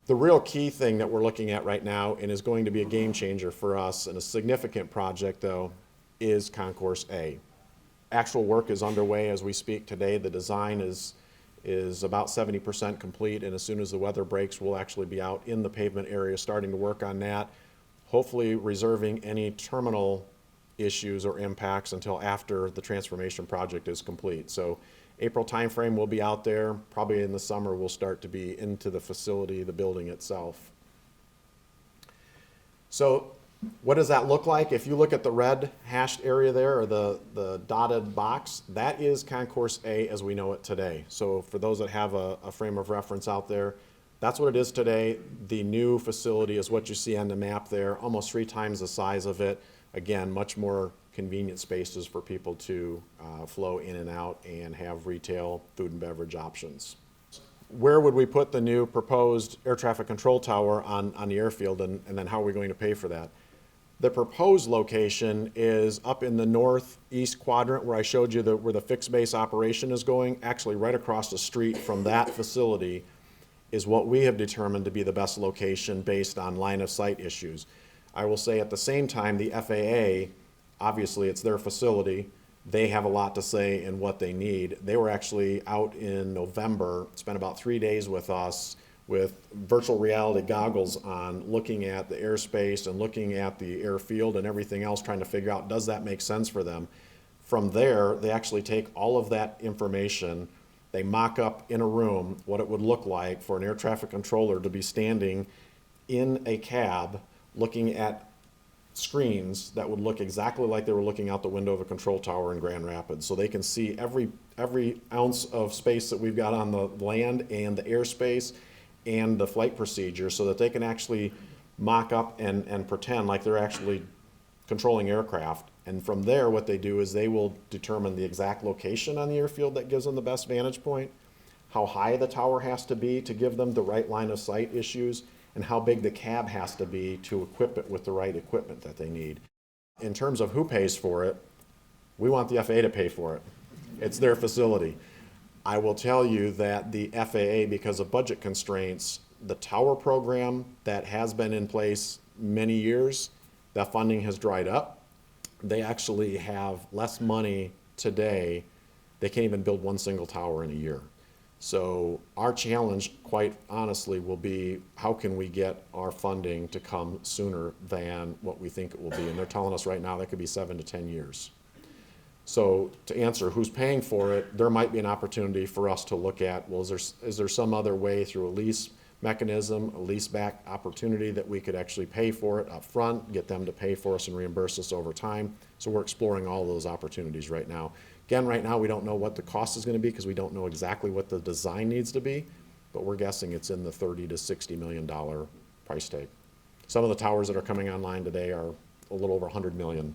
The real key thing that we're looking at right now, and is going to be a game changer for us and a significant project though, is Concourse A. Actual work is underway as we speak today. The design is about 70% complete, and as soon as the weather breaks, we'll actually be out in the pavement area starting to work on that, hopefully reserving any terminal issues or impacts until after the transformation project is complete. So April timeframe, we'll be out there. Probably in the summer, we'll start to be into the facility, the building itself. So what does that look like? If you look at the red hashed area there, or the dotted box, that is Concourse A as we know it today. So for those that have a frame of reference out there, that's what it is today. The new facility is what you see on the map there, almost 3 times the size of it. Again, much more convenient spaces for people to flow in and out and have retail food and beverage options. Where would we put the new proposed air traffic control tower on the airfield, and then how are we going to pay for that? The proposed location is up in the northeast quadrant where I showed you where the fixed base operation is going. Actually, right across the street from that facility is what we have determined to be the best location based on line of sight issues. I will say at the same time, the FAA, obviously it's their facility. They have a lot to say in what they need. They were actually out in November, spent about 3 days with us with virtual reality goggles on, looking at the airspace and looking at the airfield and everything else, trying to figure out, does that make sense for them? From there, they actually take all of that information, they mock up in a room what it would look like for an air traffic controller to be standing in a cab looking at screens that would look exactly like they were looking out the window of a control tower in Grand Rapids. So they can see every ounce of space that we've got on the land and the airspace and the flight procedure, so that they can actually mock up and pretend like they're actually controlling aircraft. And from there, what they do is they will determine the exact location on the airfield that gives them the best vantage point, how high the tower has to be to give them the right line of sight issues, and how big the cab has to be to equip it with the right equipment that they need. In terms of who pays for it, we want the FAA to pay for it. It's their facility. I will tell you that the FAA, because of budget constraints, the tower program that has been in place many years, that funding has dried up. They actually have less money today. They can't even build one single tower in a year. So our challenge, quite honestly, will be how can we get our funding to come sooner than what we think it will be. And they're telling us right now that could be 7 to 10 years. So to answer who's paying for it, there might be an opportunity for us to look at, well, is there some other way through a lease mechanism, a lease back opportunity that we could actually pay for it up front, get them to pay for us and reimburse us over time. So we're exploring all those opportunities right now. Again, right now we don't know what the cost is going to be because we don't know exactly what the design needs to be, but we're guessing it's in the $30 to $60 million price tag. Some of the towers that are coming online today are a little over $100 million.